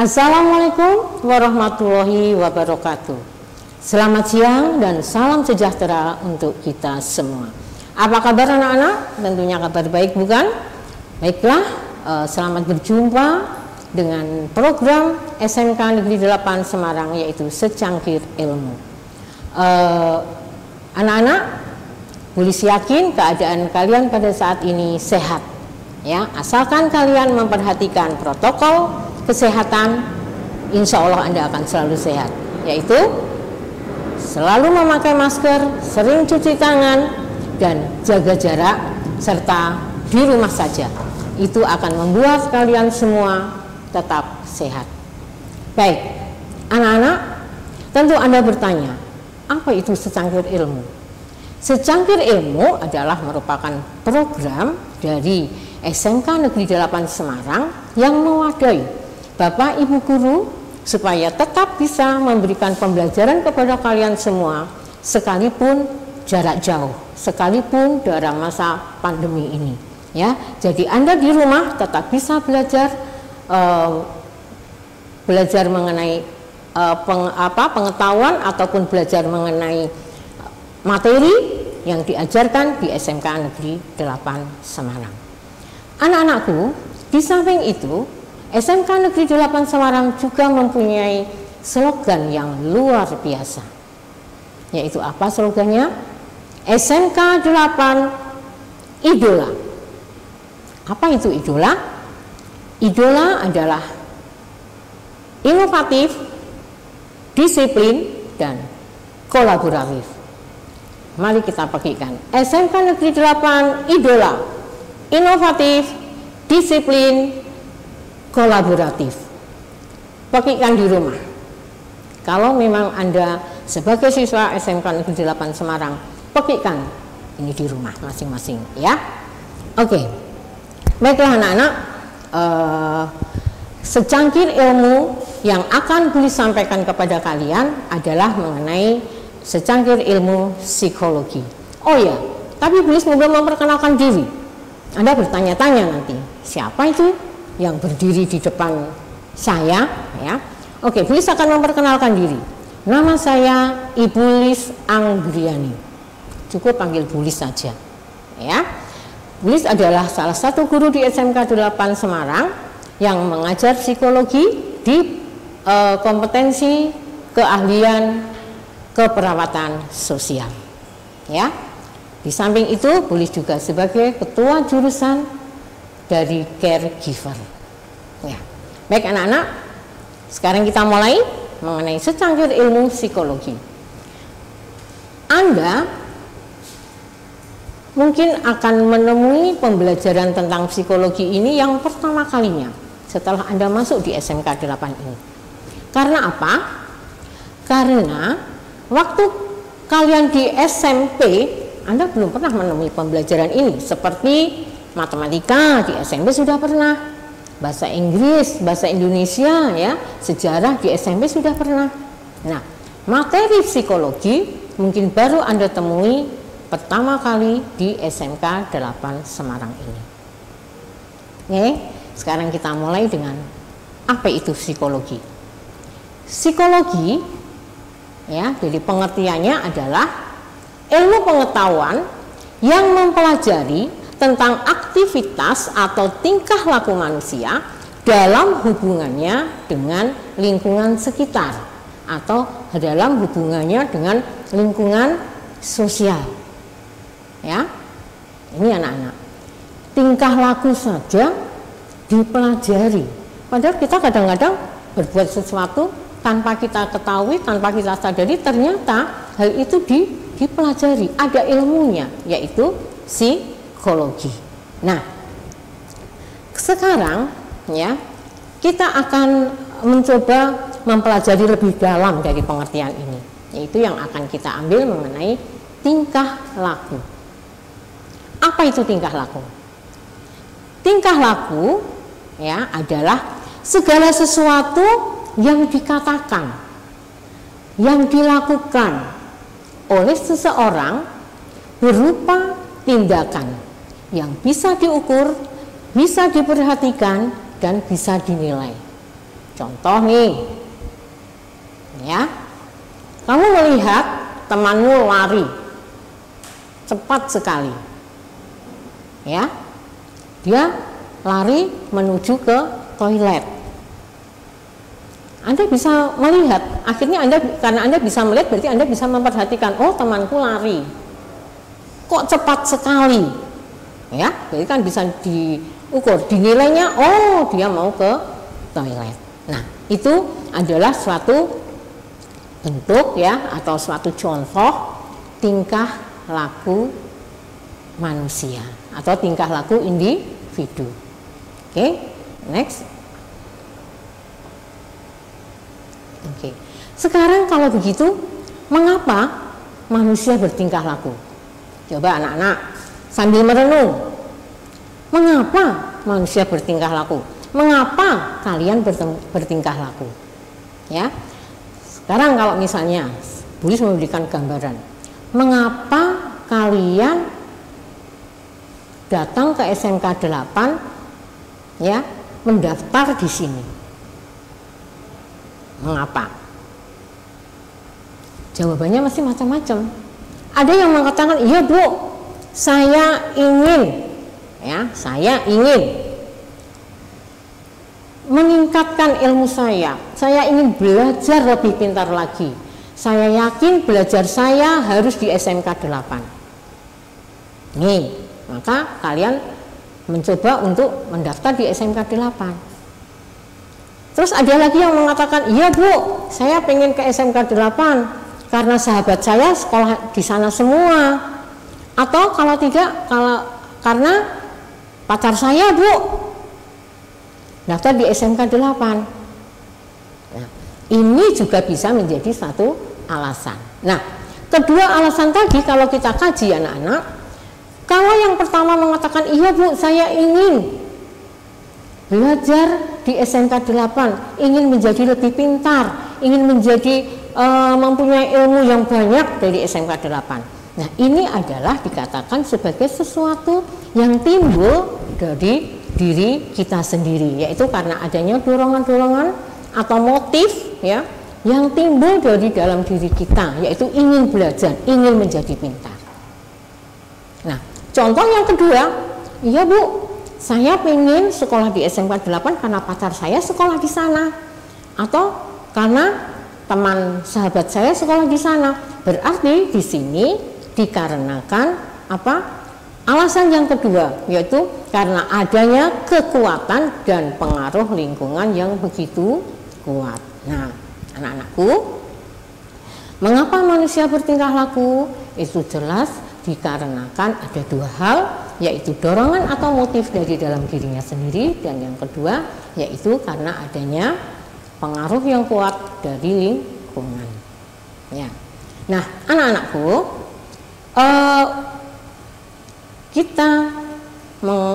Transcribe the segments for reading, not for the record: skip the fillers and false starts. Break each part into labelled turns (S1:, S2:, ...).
S1: Assalamualaikum warahmatullahi wabarakatuh. Selamat siang dan salam sejahtera untuk kita semua. Apa kabar anak-anak? Tentunya kabar baik, bukan? Baiklah, selamat berjumpa dengan program SMK Negeri 8 Semarang, yaitu Secangkir Ilmu. Anak-anak, Bulis yakin keadaan kalian pada saat ini sehat, ya. Asalkan kalian memperhatikan protokol kesehatan, insya Allah Anda akan selalu sehat, yaitu selalu memakai masker, sering cuci tangan, dan jaga jarak, serta di rumah saja. Itu akan membuat kalian semua tetap sehat. Baik, anak-anak, tentu Anda bertanya, apa itu secangkir ilmu? Secangkir ilmu adalah merupakan program dari SMK Negeri 8 Semarang yang mewadai Bapak Ibu Guru supaya tetap bisa memberikan pembelajaran kepada kalian semua sekalipun jarak jauh, sekalipun dalam masa pandemi ini, ya. Jadi Anda di rumah tetap bisa belajar mengenai pengetahuan ataupun belajar mengenai materi yang diajarkan di SMK Negeri 8 Semarang. Anak-anakku, di samping itu SMK Negeri 8 Semarang juga mempunyai slogan yang luar biasa. Yaitu apa slogannya? SMK 8 Idola. Apa itu idola? Idola adalah inovatif, disiplin, dan kolaboratif. Mari kita pastikan. SMK Negeri 8 Idola, inovatif, disiplin, kolaboratif. Pastikan di rumah. Kalau memang Anda sebagai siswa SMK Negeri 8 Semarang, pastikan ini di rumah masing-masing, ya. Oke. Baiklah anak-anak, secangkir ilmu yang akan Bulis sampaikan kepada kalian adalah mengenai secangkir ilmu psikologi. Oh ya, tapi Bulis belum memperkenalkan diri. Anda bertanya-tanya nanti, siapa itu yang berdiri di depan saya, ya. Oke, Bulis akan memperkenalkan diri. Nama saya Ibu Lis Anggriani. Cukup panggil Bulis saja, ya. Bulis adalah salah satu guru di SMK 8 Semarang yang mengajar psikologi di kompetensi keahlian keperawatan sosial, ya. Di samping itu, Bulis juga sebagai ketua jurusan dari caregiver, ya. Baik anak-anak, sekarang kita mulai mengenai secangkir ilmu psikologi. Anda mungkin akan menemui pembelajaran tentang psikologi ini yang pertama kalinya setelah Anda masuk di SMK 8 ini. Karena apa? Karena waktu kalian di SMP Anda belum pernah menemui pembelajaran ini, seperti matematika di SMP sudah pernah, bahasa Inggris, bahasa Indonesia, ya, sejarah di SMP sudah pernah. Nah, materi psikologi mungkin baru Anda temui pertama kali di SMK 8 Semarang ini. Oke, sekarang kita mulai dengan apa itu psikologi. Psikologi, ya, jadi pengertiannya adalah ilmu pengetahuan yang mempelajari tentang aktivitas atau tingkah laku manusia dalam hubungannya dengan lingkungan sekitar atau dalam hubungannya dengan lingkungan sosial, ya. Ini anak-anak, tingkah laku saja dipelajari, padahal kita kadang-kadang berbuat sesuatu tanpa kita ketahui, tanpa kita sadari, ternyata hal itu dipelajari, ada ilmunya, yaitu psikologi. Nah, sekarang, ya, kita akan mencoba mempelajari lebih dalam dari pengertian ini, yaitu yang akan kita ambil mengenai tingkah laku. Apa itu tingkah laku? Tingkah laku, ya, adalah segala sesuatu yang dikatakan, yang dilakukan oleh seseorang berupa tindakan yang bisa diukur, bisa diperhatikan, dan bisa dinilai. Contoh nih, ya, kamu melihat temanmu lari cepat sekali, ya, dia lari menuju ke toilet. Anda bisa melihat, akhirnya karena Anda bisa melihat, berarti Anda bisa memperhatikan, oh temanku lari, kok cepat sekali, ya, berarti kan bisa diukur, dinilainya, oh dia mau ke toilet. Nah, itu adalah suatu bentuk, ya, atau suatu contoh tingkah laku manusia atau tingkah laku individu. Oke, next. Oke, sekarang kalau begitu, mengapa manusia bertingkah laku? Coba anak-anak sambil merenung, mengapa manusia bertingkah laku? Mengapa kalian bertingkah laku? Ya, sekarang kalau misalnya Bulis memberikan gambaran, mengapa kalian datang ke SMK 8, ya, mendaftar di sini? Mengapa? Jawabannya masih macam-macam. Ada yang mengatakan, iya Bu, saya ingin, ya, saya ingin meningkatkan ilmu saya ingin belajar lebih pintar lagi, saya yakin belajar saya harus di SMK 8. Nih, maka kalian mencoba untuk mendaftar di SMK 8. Terus ada lagi yang mengatakan, iya Bu, saya pengen ke SMK 8 karena sahabat saya sekolah di sana semua, atau kalau tidak, karena pacar saya Bu daftar di SMK 8. Nah, ini juga bisa menjadi satu alasan. Nah, kedua alasan tadi kalau kita kaji anak-anak, kalau yang pertama mengatakan, iya Bu, saya ingin belajar di SMK 8, ingin menjadi lebih pintar, ingin menjadi mempunyai ilmu yang banyak dari SMK 8. Nah, ini adalah dikatakan sebagai sesuatu yang timbul dari diri kita sendiri, yaitu karena adanya dorongan-dorongan atau motif, ya, yang timbul dari dalam diri kita, yaitu ingin belajar, ingin menjadi pintar. Nah, contoh yang kedua, iya Bu, saya pengen sekolah di SMK 8 karena pacar saya sekolah di sana, atau karena teman sahabat saya sekolah di sana. Berarti di sini dikarenakan apa? Alasan yang kedua, yaitu karena adanya kekuatan dan pengaruh lingkungan yang begitu kuat. Nah, anak-anakku, mengapa manusia bertingkah laku? Itu jelas dikarenakan ada dua hal, yaitu dorongan atau motif dari dalam dirinya sendiri, dan yang kedua yaitu karena adanya pengaruh yang kuat dari lingkungan. Ya. Nah, anak-anakku, kita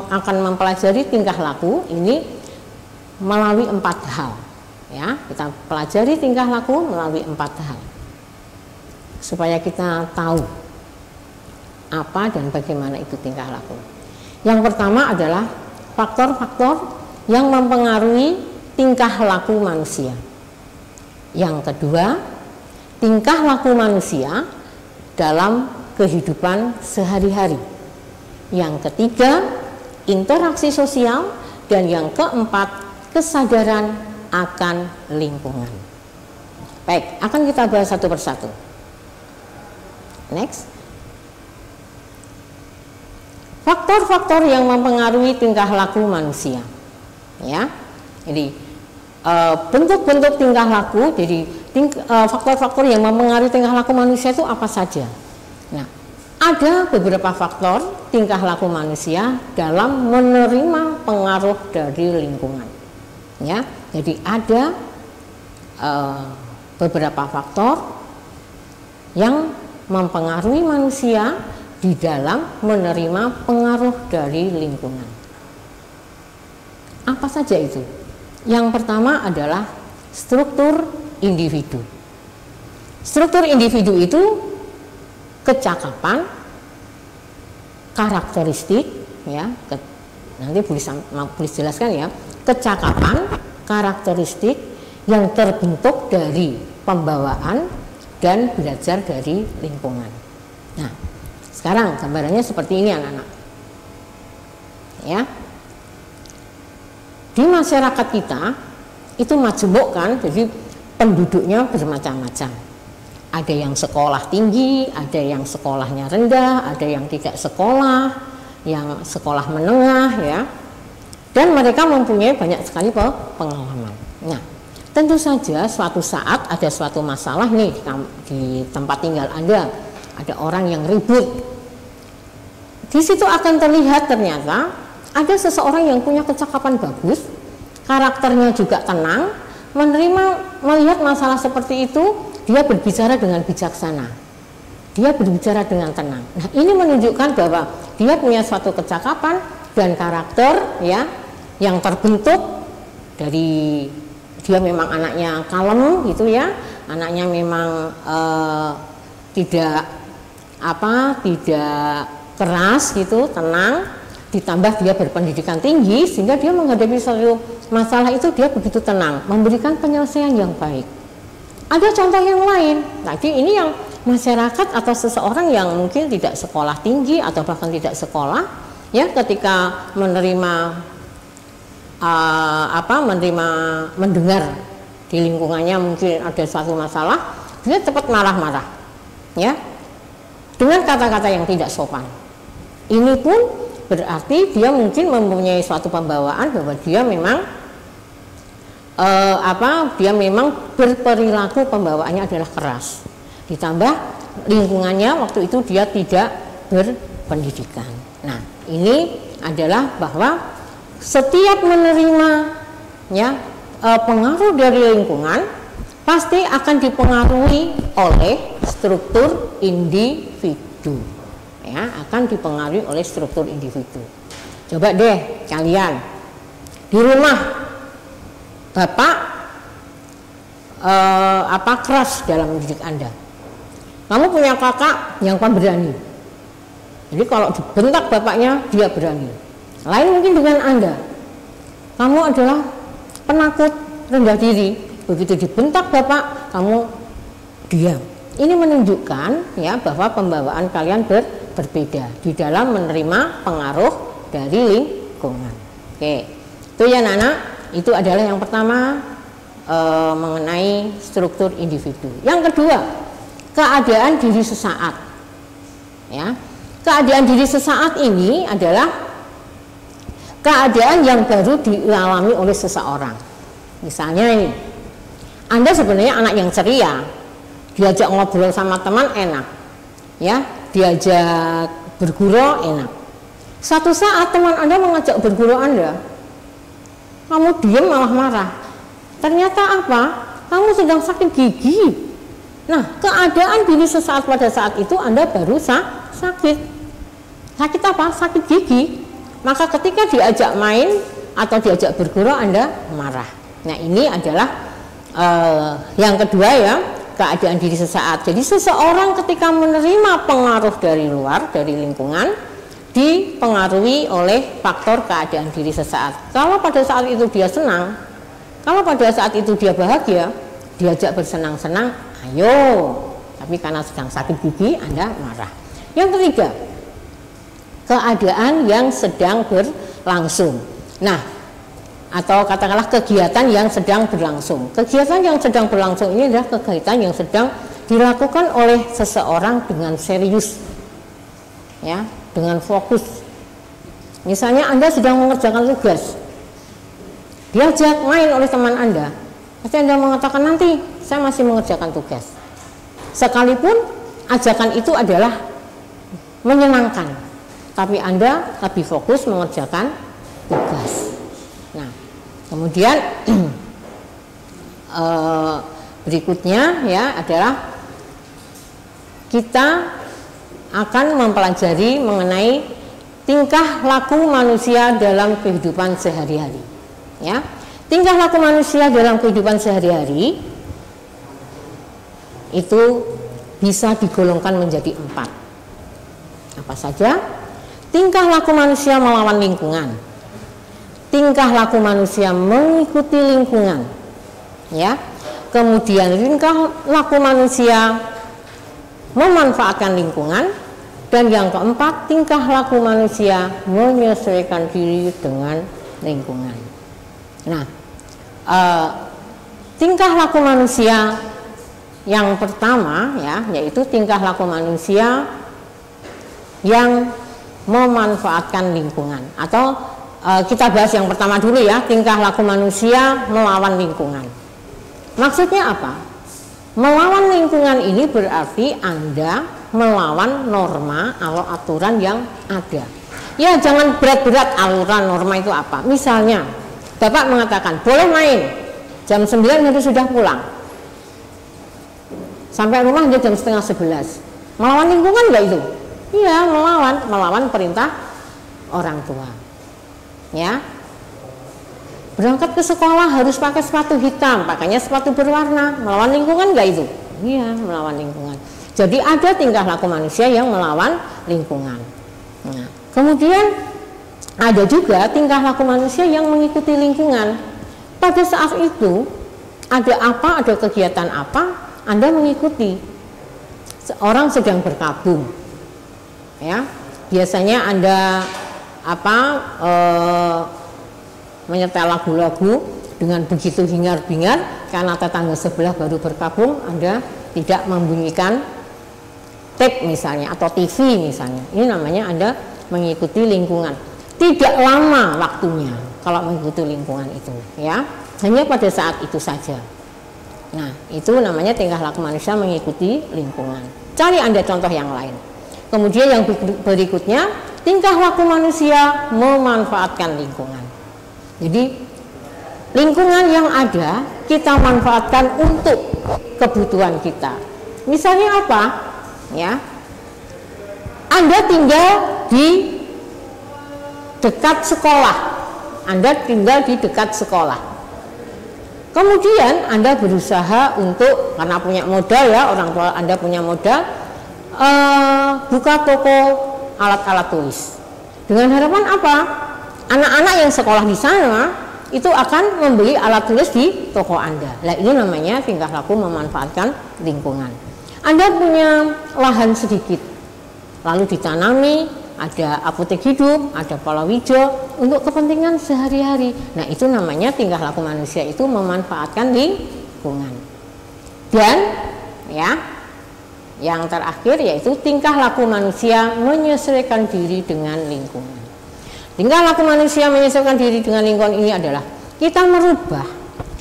S1: akan mempelajari tingkah laku ini melalui 4 hal, ya. Kita pelajari tingkah laku melalui 4 hal supaya kita tahu apa dan bagaimana itu tingkah laku. Yang pertama adalah faktor-faktor yang mempengaruhi tingkah laku manusia. Yang kedua, tingkah laku manusia dalam kehidupan sehari-hari. Yang ketiga, interaksi sosial, dan yang keempat, kesadaran akan lingkungan. Baik, akan kita bahas satu persatu. Next. Faktor-faktor yang mempengaruhi tingkah laku manusia. Ya. Jadi bentuk-bentuk tingkah laku, jadi faktor-faktor yang mempengaruhi tingkah laku manusia itu apa saja? Nah, ada beberapa faktor tingkah laku manusia dalam menerima pengaruh dari lingkungan. Ya, jadi ada beberapa faktor yang mempengaruhi manusia di dalam menerima pengaruh dari lingkungan. Apa saja itu? Yang pertama adalah struktur individu. Struktur individu itu kecakapan, karakteristik, ya, nanti boleh jelaskan ya, kecakapan, karakteristik yang terbentuk dari pembawaan dan belajar dari lingkungan. Nah, sekarang gambarannya seperti ini anak-anak. Ya. Di masyarakat kita itu majemuk kan, jadi penduduknya bermacam-macam. Ada yang sekolah tinggi, ada yang sekolahnya rendah, ada yang tidak sekolah, yang sekolah menengah ya. Dan mereka mempunyai banyak sekali pengalaman. Nah, tentu saja suatu saat ada suatu masalah nih di tempat tinggal Anda, ada orang yang ribut. Di situ akan terlihat ternyata ada seseorang yang punya kecakapan bagus, karakternya juga tenang, melihat masalah seperti itu, dia berbicara dengan bijaksana, dia berbicara dengan tenang. Nah, ini menunjukkan bahwa dia punya suatu kecakapan dan karakter ya yang terbentuk dari dia memang anaknya kalem gitu ya, anaknya memang tidak keras gitu, tenang, ditambah dia berpendidikan tinggi sehingga dia menghadapi suatu masalah itu dia begitu tenang, memberikan penyelesaian yang baik. Ada contoh yang lain, tadi ini yang masyarakat atau seseorang yang mungkin tidak sekolah tinggi atau bahkan tidak sekolah ya, ketika mendengar di lingkungannya mungkin ada suatu masalah, dia cepat marah-marah ya dengan kata-kata yang tidak sopan. Ini pun berarti dia mungkin mempunyai suatu pembawaan bahwa dia memang berperilaku pembawaannya adalah keras. Ditambah lingkungannya waktu itu dia tidak berpendidikan. Nah, ini adalah bahwa setiap menerima ya pengaruh dari lingkungan pasti akan dipengaruhi oleh struktur individu. Ya, akan dipengaruhi oleh struktur individu. Coba deh kalian di rumah bapak keras dalam mendidik Anda. Kamu punya kakak yang pemberani. Jadi kalau dibentak bapaknya dia berani. Lain mungkin dengan Anda. Kamu adalah penakut, rendah diri. Begitu dibentak bapak, kamu diam. Ini menunjukkan ya bahwa pembawaan kalian berbeda di dalam menerima pengaruh dari lingkungan. Oke, itu ya anak-anak, itu adalah yang pertama mengenai struktur individu. Yang kedua, keadaan diri sesaat. Ya, keadaan diri sesaat ini adalah keadaan yang baru dialami oleh seseorang. Misalnya ini, Anda sebenarnya anak yang ceria, diajak ngobrol sama teman enak, ya, diajak bergurau enak. Satu saat teman Anda mengajak bergurau Anda, kamu diam malah marah. Ternyata apa? Kamu sedang sakit gigi. Nah, keadaan diri sesaat pada saat itu Anda baru sakit. Sakit apa? Sakit gigi. Maka ketika diajak main atau diajak bergurau Anda marah. Nah, ini adalah yang kedua ya, keadaan diri sesaat. Jadi seseorang ketika menerima pengaruh dari luar, dari lingkungan, dipengaruhi oleh faktor keadaan diri sesaat. Kalau pada saat itu dia senang, kalau pada saat itu dia bahagia, diajak bersenang-senang, ayo. Tapi karena sedang sakit gigi, Anda marah. Yang ketiga, keadaan yang sedang berlangsung. Nah, atau katakanlah kegiatan yang sedang berlangsung. Kegiatan yang sedang berlangsung ini adalah kegiatan yang sedang dilakukan oleh seseorang dengan serius, ya, dengan fokus. Misalnya Anda sedang mengerjakan tugas, diajak main oleh teman Anda, pasti Anda mengatakan nanti saya masih mengerjakan tugas. Sekalipun ajakan itu adalah menyenangkan, tapi Anda lebih fokus mengerjakan tugas. Nah, kemudian berikutnya ya adalah kita akan mempelajari mengenai tingkah laku manusia dalam kehidupan sehari-hari. Ya, tingkah laku manusia dalam kehidupan sehari-hari itu bisa digolongkan menjadi 4. Apa saja? Tingkah laku manusia melawan lingkungan, tingkah laku manusia mengikuti lingkungan, ya. Kemudian tingkah laku manusia memanfaatkan lingkungan, dan yang keempat, tingkah laku manusia menyesuaikan diri dengan lingkungan. Nah, tingkah laku manusia yang pertama, ya, yaitu tingkah laku manusia yang memanfaatkan lingkungan, atau kita bahas yang pertama dulu ya, tingkah laku manusia melawan lingkungan. Maksudnya apa? Melawan lingkungan ini berarti Anda melawan norma atau aturan yang ada. Ya, jangan berat-berat aturan norma itu apa. Misalnya, Bapak mengatakan boleh main jam 9 harus sudah pulang. Sampai rumah jam setengah 11. Melawan lingkungan enggak itu? Iya, melawan perintah orang tua. Ya. Berangkat ke sekolah harus pakai sepatu hitam, pakainya sepatu berwarna. Melawan lingkungan enggak itu? Iya, melawan lingkungan. Jadi ada tingkah laku manusia yang melawan lingkungan. Nah, kemudian ada juga tingkah laku manusia yang mengikuti lingkungan. Pada saat itu ada apa, ada kegiatan apa, Anda mengikuti. Seorang sedang berkabung, ya, biasanya Anda menyetel lagu-lagu dengan begitu hingar-bingar karena tetangga sebelah baru berkabung, Anda tidak membunyikan tape misalnya atau TV misalnya. Ini namanya Anda mengikuti lingkungan. Tidak lama waktunya kalau mengikuti lingkungan itu, ya, hanya pada saat itu saja. Nah, itu namanya tingkah laku manusia mengikuti lingkungan. Cari Anda contoh yang lain. Kemudian yang berikutnya, tingkah laku manusia memanfaatkan lingkungan. Jadi lingkungan yang ada kita manfaatkan untuk kebutuhan kita. Misalnya apa? Ya, Anda tinggal di dekat sekolah. Anda tinggal di dekat sekolah. Kemudian Anda berusaha untuk, karena punya modal ya, orang tua Anda punya modal, buka toko alat-alat tulis. Dengan harapan apa? Anak-anak yang sekolah di sana itu akan membeli alat tulis di toko Anda. Nah, ini namanya tingkah laku memanfaatkan lingkungan. Anda punya lahan sedikit, lalu ditanami, ada apotek hidup, ada palawija untuk kepentingan sehari-hari. Nah, itu namanya tingkah laku manusia itu memanfaatkan lingkungan. Dan ya, yang terakhir yaitu tingkah laku manusia menyesuaikan diri dengan lingkungan. Tingkah laku manusia menyesuaikan diri dengan lingkungan ini adalah kita merubah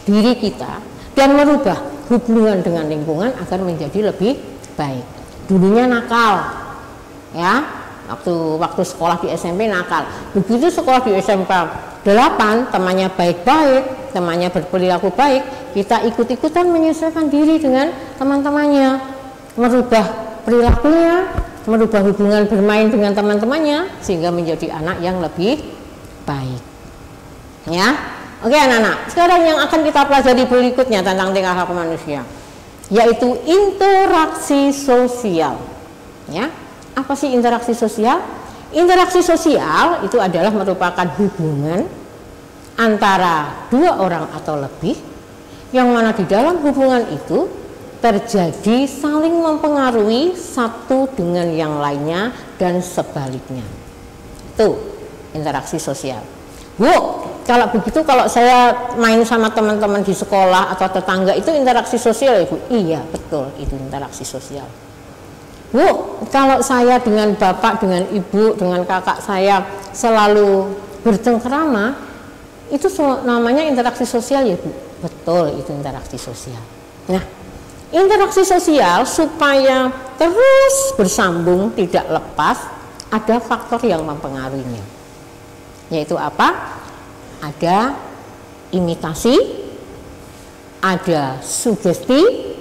S1: diri kita dan merubah hubungan dengan lingkungan agar menjadi lebih baik. Dulunya nakal, ya, waktu sekolah di SMP nakal. Begitu sekolah di SMP 8, temannya baik-baik, temannya berperilaku baik, kita ikut-ikutan menyesuaikan diri dengan teman-temannya, merubah perilakunya, merubah hubungan bermain dengan teman-temannya sehingga menjadi anak yang lebih baik. Ya, oke anak-anak. Sekarang yang akan kita pelajari berikutnya tentang tingkah laku manusia, yaitu interaksi sosial. Ya, apa sih interaksi sosial? Interaksi sosial itu adalah merupakan hubungan antara dua orang atau lebih, yang mana di dalam hubungan itu terjadi saling mempengaruhi satu dengan yang lainnya dan sebaliknya. Itu interaksi sosial. Bu, kalau begitu kalau saya main sama teman-teman di sekolah atau tetangga itu interaksi sosial ya Bu? Iya, betul, itu interaksi sosial. Bu, kalau saya dengan bapak, dengan ibu, dengan kakak saya selalu bercengkerama, itu namanya interaksi sosial ya Bu? Betul, itu interaksi sosial. Nah, interaksi sosial supaya terus bersambung tidak lepas, ada faktor yang mempengaruhinya, yaitu apa? Ada imitasi, ada sugesti,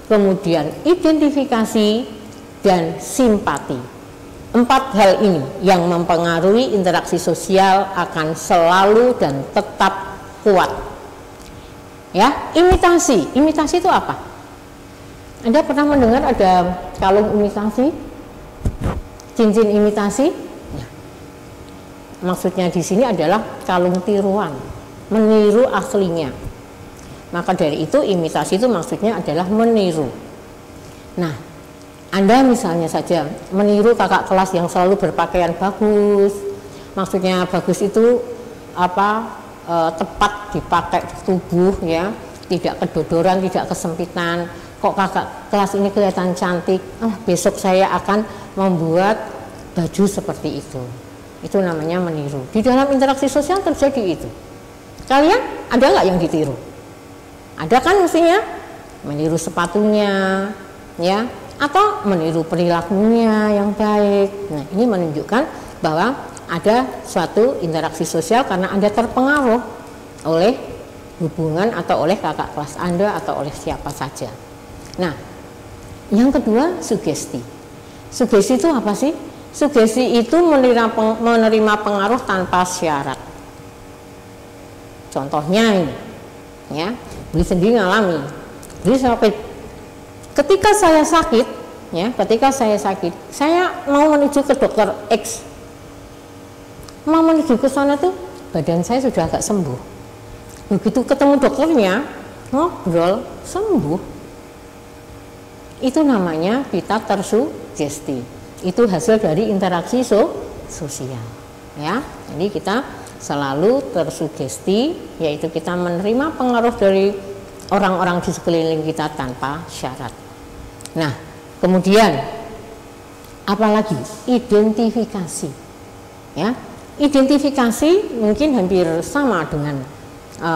S1: kemudian identifikasi, dan simpati. 4 hal ini yang mempengaruhi interaksi sosial akan selalu dan tetap kuat. Ya, imitasi itu apa? Anda pernah mendengar ada kalung imitasi, cincin imitasi? Nah, maksudnya di sini adalah kalung tiruan, meniru aslinya. Maka dari itu imitasi itu maksudnya adalah meniru. Nah, Anda misalnya saja meniru kakak kelas yang selalu berpakaian bagus. Maksudnya bagus itu tepat dipakai tubuh ya, tidak kedodoran, tidak kesempitan. Kok kakak kelas ini kelihatan cantik, besok saya akan membuat baju seperti itu. Itu namanya meniru. Di dalam interaksi sosial terjadi itu. Kalian ada nggak yang ditiru? Ada kan mestinya? Meniru sepatunya, ya, atau meniru perilakunya yang baik. Nah, ini menunjukkan bahwa ada suatu interaksi sosial karena Anda terpengaruh oleh hubungan atau oleh kakak kelas Anda atau oleh siapa saja. Nah, yang kedua sugesti. Sugesti itu apa sih? Sugesti itu menerima pengaruh tanpa syarat. Contohnya ini, ya, Beli sendiri ngalami. Beli sampai ketika saya sakit, ya, saya mau menuju ke dokter X. Mau menuju ke sana tuh, badan saya sudah agak sembuh. Begitu ketemu dokternya, ngobrol, sembuh. Itu namanya kita tersugesti. Itu hasil dari interaksi sosial, ya. Jadi kita selalu tersugesti, yaitu kita menerima pengaruh dari orang-orang di sekeliling kita tanpa syarat. Nah, kemudian apalagi identifikasi, ya. Identifikasi mungkin hampir sama dengan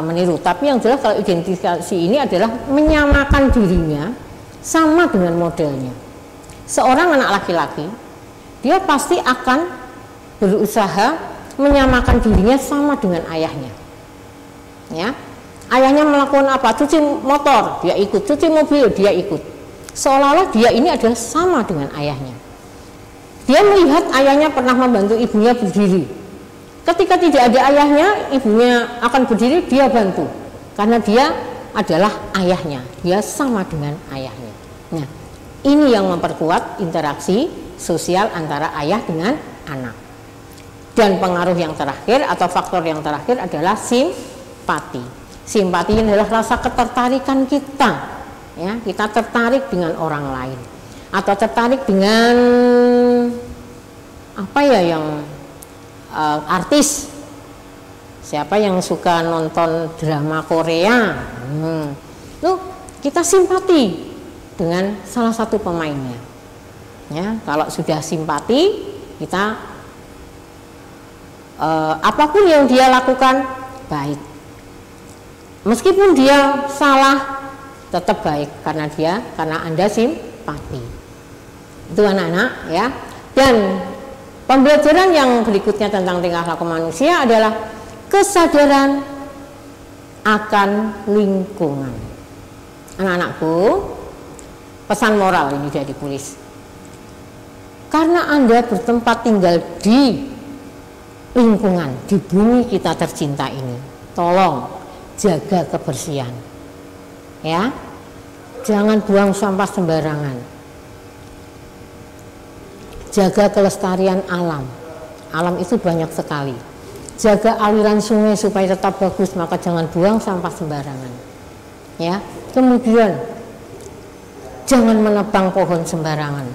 S1: meniru, tapi yang jelas kalau identifikasi ini adalah menyamakan dirinya sama dengan modelnya. Seorang anak laki-laki, dia pasti akan berusaha menyamakan dirinya sama dengan ayahnya, ya. Ayahnya melakukan apa? Cuci motor, dia ikut. Cuci mobil, dia ikut. Seolah-olah dia ini adalah sama dengan ayahnya. Dia melihat ayahnya pernah membantu ibunya berdiri. Ketika tidak ada ayahnya, ibunya akan berdiri, dia bantu. Karena dia adalah ayahnya, dia sama dengan ayahnya. Nah, ini yang memperkuat interaksi sosial antara ayah dengan anak. Dan pengaruh yang terakhir atau faktor yang terakhir adalah simpati. Simpati ini adalah rasa ketertarikan kita, ya, kita tertarik dengan orang lain atau tertarik dengan apa ya yang artis. Siapa yang suka nonton drama Korea? Tuh kita simpati dengan salah satu pemainnya. Ya, kalau sudah simpati, kita apapun yang dia lakukan baik, meskipun dia salah tetap baik karena Anda simpati. Itu anak-anak, ya. Dan pembelajaran yang berikutnya tentang tingkah laku manusia adalah kesadaran akan lingkungan. Anak-anakku, pesan moral ini sudah ditulis. Karena Anda bertempat tinggal di lingkungan, di bumi kita tercinta ini, tolong jaga kebersihan, ya. Jangan buang sampah sembarangan. Jaga kelestarian alam. Alam itu banyak sekali. Jaga aliran sungai supaya tetap bagus, maka jangan buang sampah sembarangan, ya. Kemudian jangan menebang pohon sembarangan,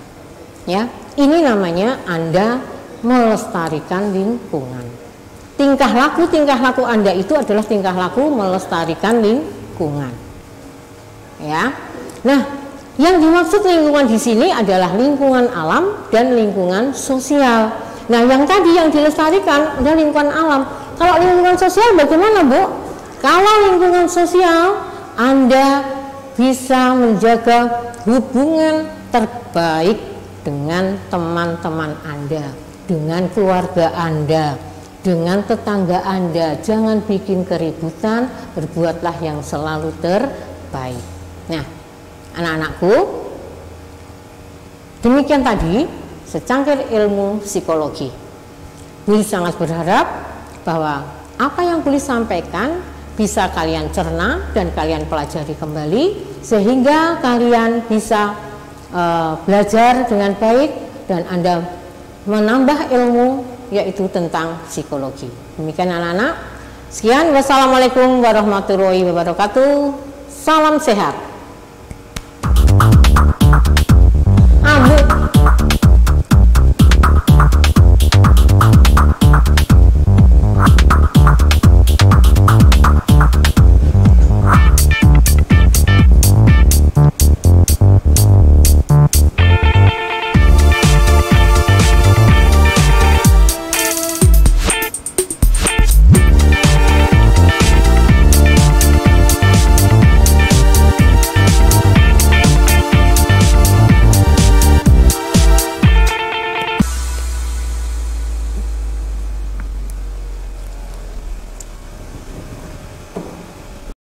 S1: ya. Ini namanya Anda melestarikan lingkungan. Tingkah laku Anda itu adalah tingkah laku melestarikan lingkungan, ya. Nah, yang dimaksud lingkungan di sini adalah lingkungan alam dan lingkungan sosial. Nah, yang tadi yang dilestarikan adalah lingkungan alam. Kalau lingkungan sosial bagaimana, Bu? Kalau lingkungan sosial, Anda bisa menjaga hubungan terbaik dengan teman-teman Anda, dengan keluarga Anda, dengan tetangga Anda. Jangan bikin keributan, berbuatlah yang selalu terbaik. Nah, anak-anakku, demikian tadi secangkir ilmu psikologi. Buli sangat berharap bahwa apa yang Buli sampaikan bisa kalian cerna dan kalian pelajari kembali sehingga kalian bisa belajar dengan baik dan Anda menambah ilmu yaitu tentang psikologi. Demikian anak-anak. Sekian, wassalamualaikum warahmatullahi wabarakatuh. Salam sehat.